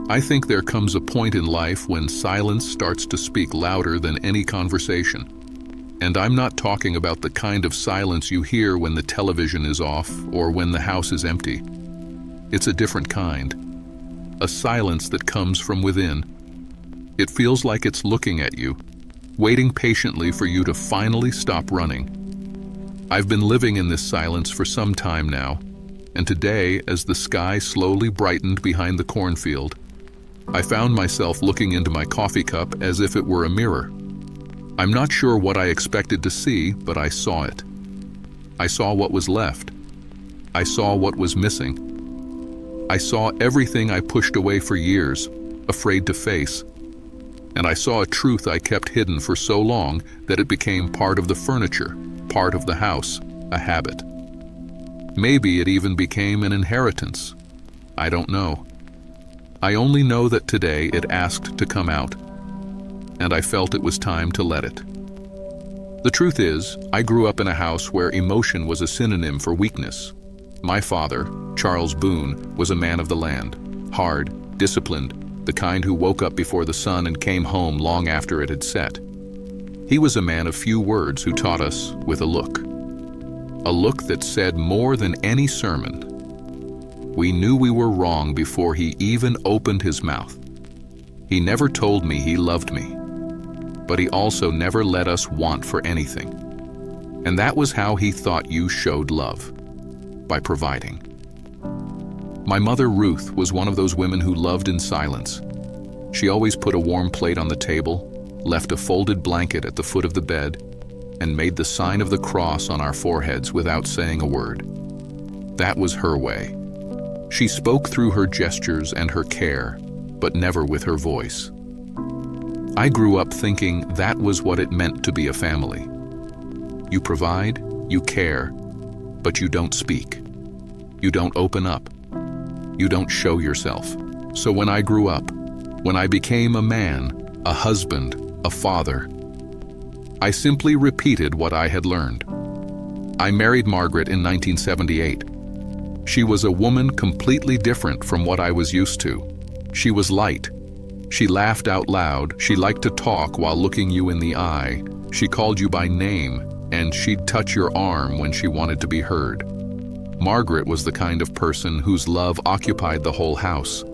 I think there comes a point in life when silence starts to speak louder than any conversation. And I'm not talking about the kind of silence you hear when the television is off or when the house is empty. It's a different kind. A silence that comes from within. It feels like it's looking at you, waiting patiently for you to finally stop running. I've been living in this silence for some time now, and today, as the sky slowly brightened behind the cornfield, I found myself looking into my coffee cup as if it were a mirror. I'm not sure what I expected to see, but I saw it. I saw what was left. I saw what was missing. I saw everything I pushed away for years, afraid to face. And I saw a truth I kept hidden for so long that it became part of the furniture, part of the house, a habit. Maybe it even became an inheritance. I don't know. I only know that today it asked to come out, and I felt it was time to let it. The truth is, I grew up in a house where emotion was a synonym for weakness. My father, Charles Boone, was a man of the land, hard, disciplined, the kind who woke up before the sun and came home long after it had set. He was a man of few words who taught us with a look that said more than any sermon. We knew we were wrong before he even opened his mouth. He never told me he loved me, but he also never let us want for anything. And that was how he thought you showed love, by providing. My mother, Ruth, was one of those women who loved in silence. She always put a warm plate on the table, left a folded blanket at the foot of the bed, and made the sign of the cross on our foreheads without saying a word. That was her way. She spoke through her gestures and her care, but never with her voice. I grew up thinking that was what it meant to be a family. You provide, you care, but you don't speak. You don't open up. You don't show yourself. So when I grew up, when I became a man, a husband, a father, I simply repeated what I had learned. I married Margaret in 1978. She was a woman completely different from what I was used to. She was light. She laughed out loud. She liked to talk while looking you in the eye. She called you by name, and she'd touch your arm when she wanted to be heard. Margaret was the kind of person whose love occupied the whole house.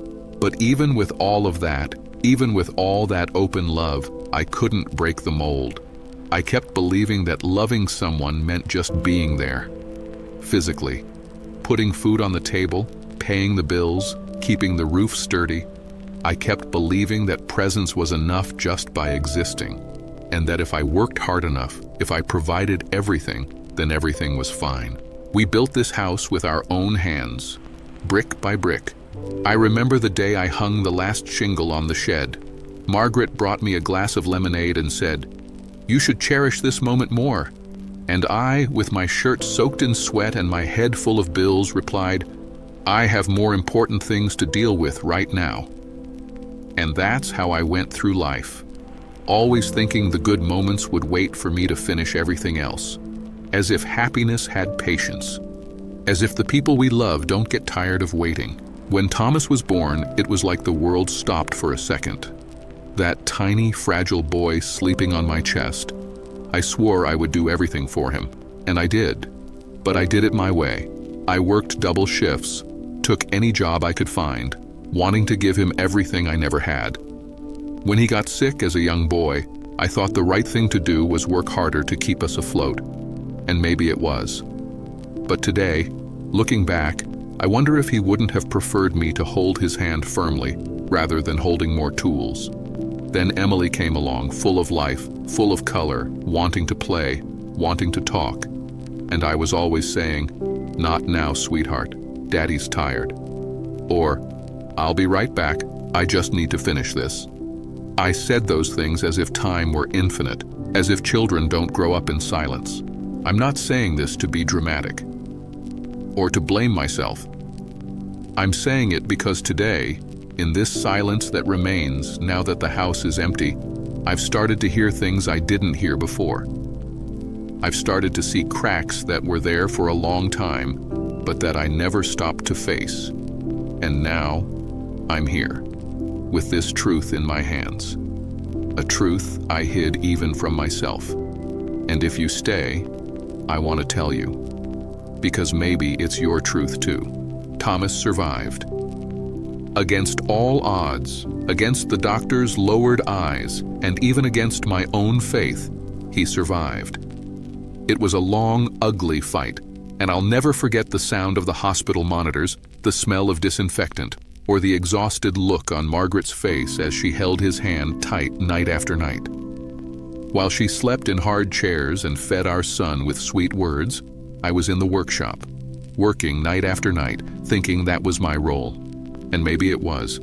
But even with all of that, even with all that open love, I couldn't break the mold. I kept believing that loving someone meant just being there, physically. Putting food on the table, paying the bills, keeping the roof sturdy. I kept believing that presence was enough just by existing, and that if I worked hard enough, if I provided everything, then everything was fine. We built this house with our own hands, brick by brick. I remember the day I hung the last shingle on the shed. Margaret brought me a glass of lemonade and said, "You should cherish this moment more." And I, with my shirt soaked in sweat and my head full of bills, replied, "I have more important things to deal with right now." And that's how I went through life, always thinking the good moments would wait for me to finish everything else, as if happiness had patience, as if the people we love don't get tired of waiting. When Thomas was born, it was like the world stopped for a second. That tiny, fragile boy sleeping on my chest. I swore I would do everything for him, and I did. But I did it my way. I worked double shifts, took any job I could find, wanting to give him everything I never had. When he got sick as a young boy, I thought the right thing to do was work harder to keep us afloat. And maybe it was. But today, looking back, I wonder if he wouldn't have preferred me to hold his hand firmly, rather than holding more tools. Then Emily came along, full of life, full of color, wanting to play, wanting to talk. And I was always saying, "Not now, sweetheart. Daddy's tired." Or, "I'll be right back. I just need to finish this." I said those things as if time were infinite, as if children don't grow up in silence. I'm not saying this to be dramatic or to blame myself. I'm saying it because today, in this silence that remains now that the house is empty, I've started to hear things I didn't hear before. I've started to see cracks that were there for a long time, but that I never stopped to face. And now, I'm here. with this truth in my hands. A truth I hid even from myself. And if you stay, I want to tell you. Because maybe it's your truth too. Thomas survived. Against all odds, against the doctor's lowered eyes, and even against my own faith, he survived. It was a long, ugly fight, and I'll never forget the sound of the hospital monitors, the smell of disinfectant, or the exhausted look on Margaret's face as she held his hand tight night after night. While she slept in hard chairs and fed our son with sweet words, I was in the workshop, working night after night, thinking that was my role. And maybe it was.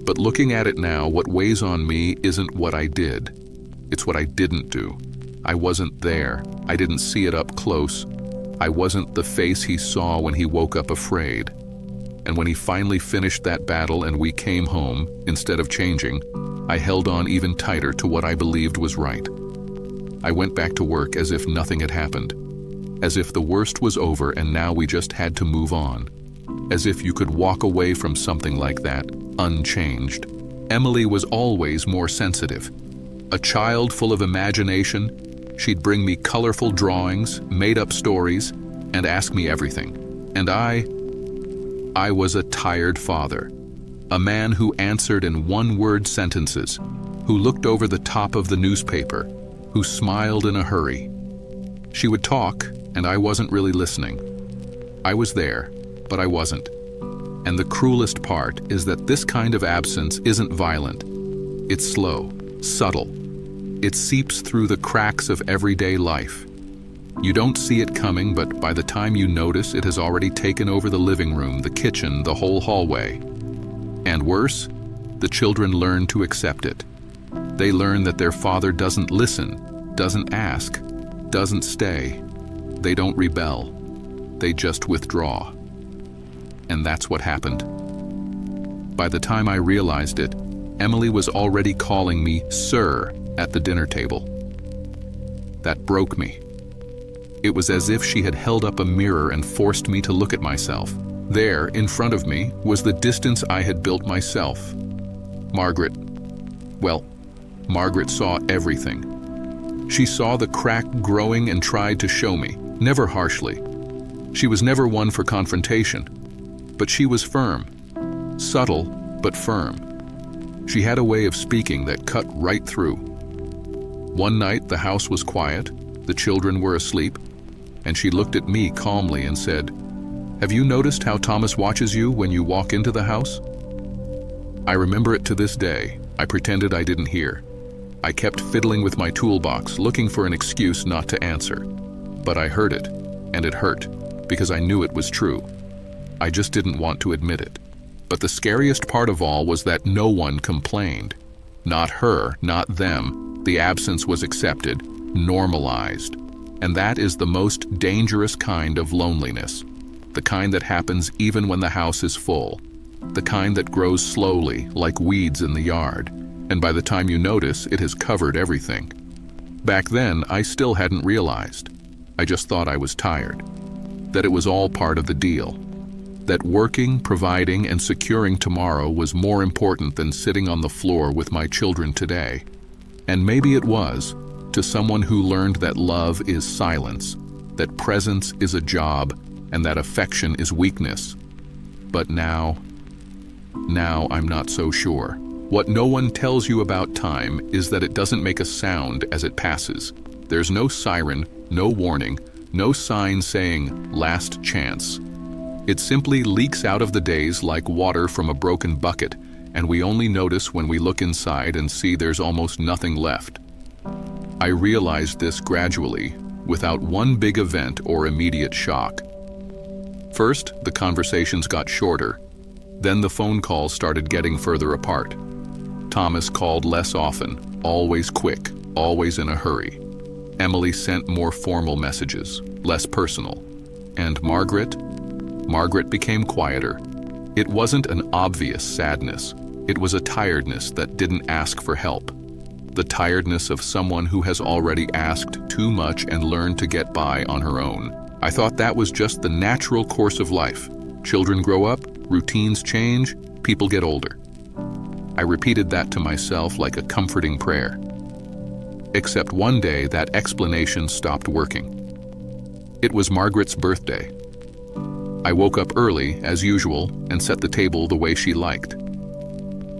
But looking at it now, what weighs on me isn't what I did. It's what I didn't do. I wasn't there. I didn't see it up close. I wasn't the face he saw when he woke up afraid. And when he finally finished that battle and we came home, instead of changing, I held on even tighter to what I believed was right. I went back to work as if nothing had happened. As if the worst was over and now we just had to move on. As if you could walk away from something like that, unchanged. Emily was always more sensitive. A child full of imagination, she'd bring me colorful drawings, made-up stories, and ask me everything. And I was a tired father. A man who answered in one-word sentences, who looked over the top of the newspaper, who smiled in a hurry. She would talk, and I wasn't really listening. I was there, but I wasn't. And the cruelest part is that this kind of absence isn't violent. It's slow, subtle. It seeps through the cracks of everyday life. You don't see it coming, but by the time you notice, it has already taken over the living room, the kitchen, the whole hallway. And worse, the children learn to accept it. They learn that their father doesn't listen, doesn't ask, doesn't stay. They don't rebel. They just withdraw. And that's what happened. By the time I realized it, Emily was already calling me sir at the dinner table. That broke me. It was as if she had held up a mirror and forced me to look at myself. There, in front of me, was the distance I had built myself. Margaret saw everything. She saw the crack growing and tried to show me, never harshly. She was never one for confrontation, but she was firm. Subtle, but firm. She had a way of speaking that cut right through. One night, the house was quiet, the children were asleep, and she looked at me calmly and said, "Have you noticed how Thomas watches you when you walk into the house?" I remember it to this day. I pretended I didn't hear. I kept fiddling with my toolbox, looking for an excuse not to answer. But I heard it, and it hurt, because I knew it was true. I just didn't want to admit it. But the scariest part of all was that no one complained. Not her, not them. The absence was accepted, normalized. And that is the most dangerous kind of loneliness. The kind that happens even when the house is full. The kind that grows slowly, like weeds in the yard. And by the time you notice, it has covered everything. Back then, I still hadn't realized. I just thought I was tired. That it was all part of the deal. That working, providing, and securing tomorrow was more important than sitting on the floor with my children today. And maybe it was, to someone who learned that love is silence, that presence is a job, and that affection is weakness. But now I'm not so sure. What no one tells you about time is that it doesn't make a sound as it passes. There's no siren, no warning, no sign saying, "last chance." It simply leaks out of the days like water from a broken bucket, and we only notice when we look inside and see there's almost nothing left. I realized this gradually, without one big event or immediate shock. First, the conversations got shorter. Then the phone calls started getting further apart. Thomas called less often, always quick, always in a hurry. Emily sent more formal messages, less personal. And Margaret became quieter. It wasn't an obvious sadness. It was a tiredness that didn't ask for help. The tiredness of someone who has already asked too much and learned to get by on her own. I thought that was just the natural course of life. Children grow up, routines change, people get older. I repeated that to myself like a comforting prayer. Except one day that explanation stopped working. It was Margaret's birthday. I woke up early, as usual, and set the table the way she liked.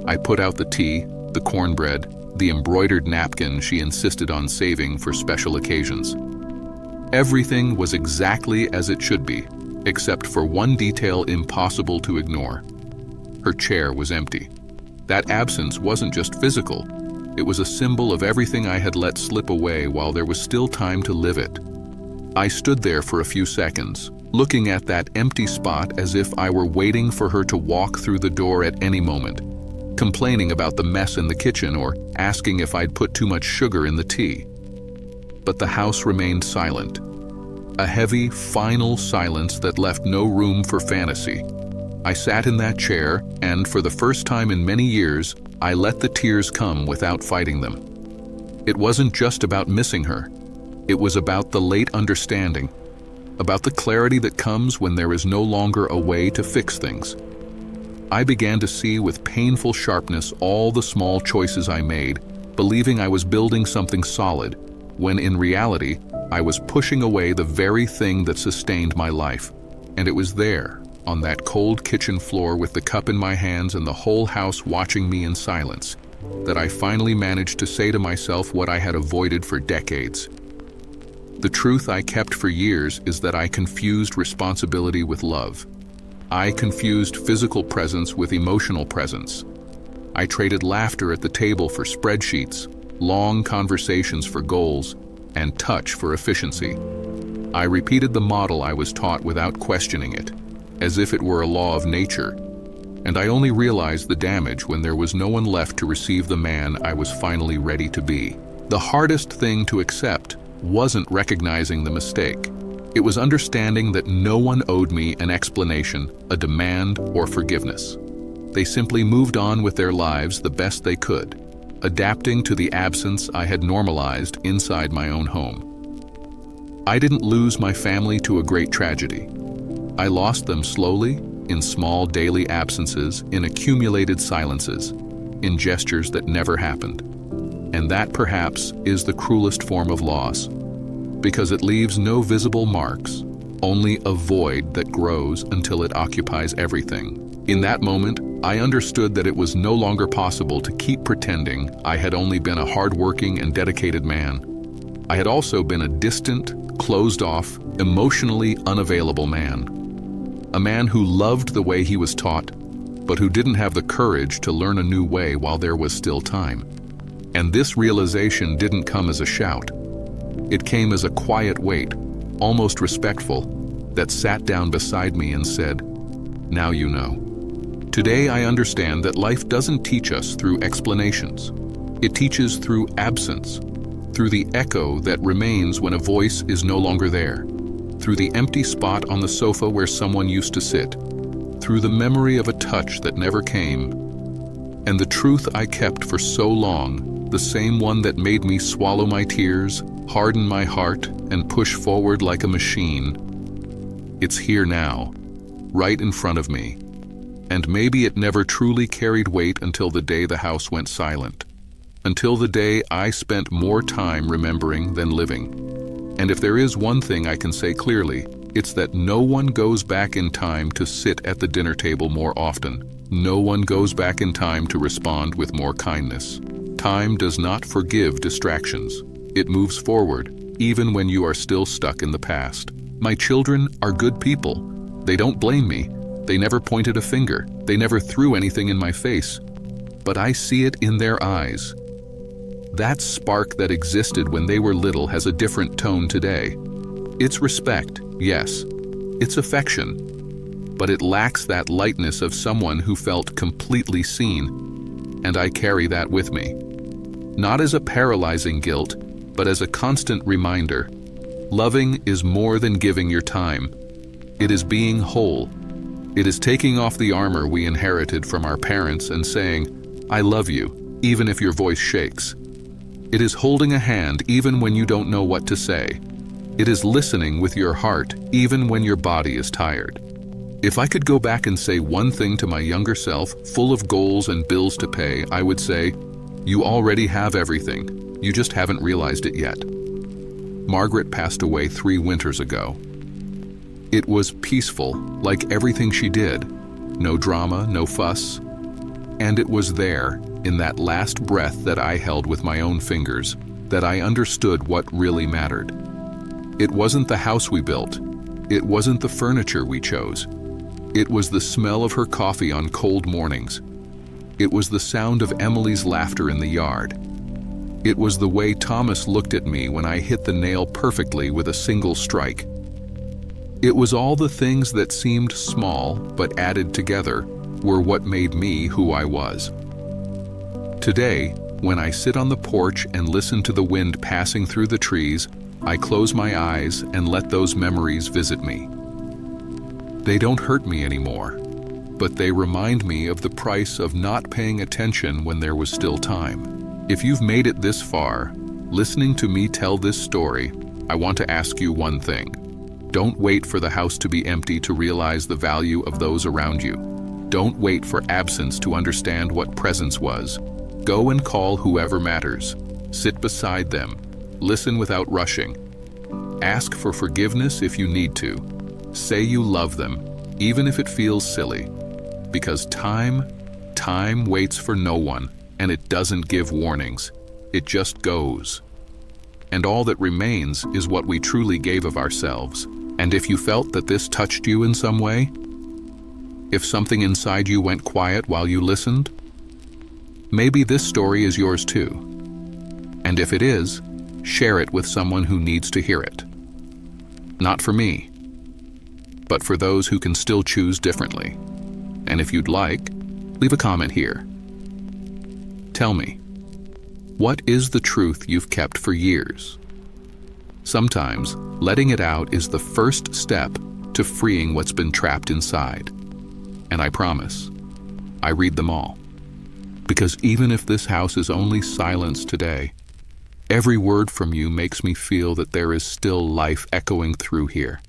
I put out the tea, the cornbread, the embroidered napkin she insisted on saving for special occasions. Everything was exactly as it should be, except for one detail impossible to ignore. Her chair was empty. That absence wasn't just physical. It was a symbol of everything I had let slip away while there was still time to live it. I stood there for a few seconds, looking at that empty spot as if I were waiting for her to walk through the door at any moment, complaining about the mess in the kitchen or asking if I'd put too much sugar in the tea. But the house remained silent. A heavy, final silence that left no room for fantasy. I sat in that chair, and for the first time in many years, I let the tears come without fighting them. It wasn't just about missing her. It was about the late understanding, about the clarity that comes when there is no longer a way to fix things. I began to see with painful sharpness all the small choices I made, believing I was building something solid, when in reality, I was pushing away the very thing that sustained my life. And it was there, on that cold kitchen floor with the cup in my hands and the whole house watching me in silence, that I finally managed to say to myself what I had avoided for decades. The truth I kept for years is that I confused responsibility with love. I confused physical presence with emotional presence. I traded laughter at the table for spreadsheets, long conversations for goals, and touch for efficiency. I repeated the model I was taught without questioning it, as if it were a law of nature, and I only realized the damage when there was no one left to receive the man I was finally ready to be. The hardest thing to accept wasn't recognizing the mistake. It was understanding that no one owed me an explanation, a demand, or forgiveness. They simply moved on with their lives the best they could, adapting to the absence I had normalized inside my own home. I didn't lose my family to a great tragedy. I lost them slowly, in small daily absences, in accumulated silences, in gestures that never happened. And that, perhaps, is the cruelest form of loss, because it leaves no visible marks, only a void that grows until it occupies everything. In that moment, I understood that it was no longer possible to keep pretending I had only been a hardworking and dedicated man. I had also been a distant, closed-off, emotionally unavailable man. A man who loved the way he was taught, but who didn't have the courage to learn a new way while there was still time. And this realization didn't come as a shout. It came as a quiet weight, almost respectful, that sat down beside me and said, "Now you know." Today I understand that life doesn't teach us through explanations. It teaches through absence, through the echo that remains when a voice is no longer there, through the empty spot on the sofa where someone used to sit, through the memory of a touch that never came. And the truth I kept for so long, the same one that made me swallow my tears, harden my heart, and push forward like a machine, it's here now, right in front of me. And maybe it never truly carried weight until the day the house went silent, until the day I spent more time remembering than living. And if there is one thing I can say clearly, it's that no one goes back in time to sit at the dinner table more often. No one goes back in time to respond with more kindness. Time does not forgive distractions. It moves forward, even when you are still stuck in the past. My children are good people. They don't blame me. They never pointed a finger. They never threw anything in my face. But I see it in their eyes. That spark that existed when they were little has a different tone today. It's respect, yes. It's affection. But it lacks that lightness of someone who felt completely seen. And I carry that with me. Not as a paralyzing guilt, but as a constant reminder. Loving is more than giving your time. It is being whole. It is taking off the armor we inherited from our parents and saying, "I love you," even if your voice shakes. It is holding a hand even when you don't know what to say. It is listening with your heart even when your body is tired. If I could go back and say one thing to my younger self, full of goals and bills to pay, I would say, you already have everything. You just haven't realized it yet. Margaret passed away 3 winters ago. It was peaceful, like everything she did. No drama, no fuss. And it was there, in that last breath that I held with my own fingers, that I understood what really mattered. It wasn't the house we built. It wasn't the furniture we chose. It was the smell of her coffee on cold mornings. It was the sound of Emily's laughter in the yard. It was the way Thomas looked at me when I hit the nail perfectly with a single strike. It was all the things that seemed small but added together were what made me who I was. Today, when I sit on the porch and listen to the wind passing through the trees, I close my eyes and let those memories visit me. They don't hurt me anymore, but they remind me of the price of not paying attention when there was still time. If you've made it this far, listening to me tell this story, I want to ask you one thing. Don't wait for the house to be empty to realize the value of those around you. Don't wait for absence to understand what presence was. Go and call whoever matters. Sit beside them. Listen without rushing. Ask for forgiveness if you need to. Say you love them, even if it feels silly. Because time waits for no one, and it doesn't give warnings. It just goes. And all that remains is what we truly gave of ourselves. And if you felt that this touched you in some way, if something inside you went quiet while you listened, maybe this story is yours too. And if it is, share it with someone who needs to hear it. Not for me, but for those who can still choose differently. And if you'd like, leave a comment here. Tell me, what is the truth you've kept for years? Sometimes, letting it out is the first step to freeing what's been trapped inside. And I promise, I read them all. Because even if this house is only silence today, every word from you makes me feel that there is still life echoing through here.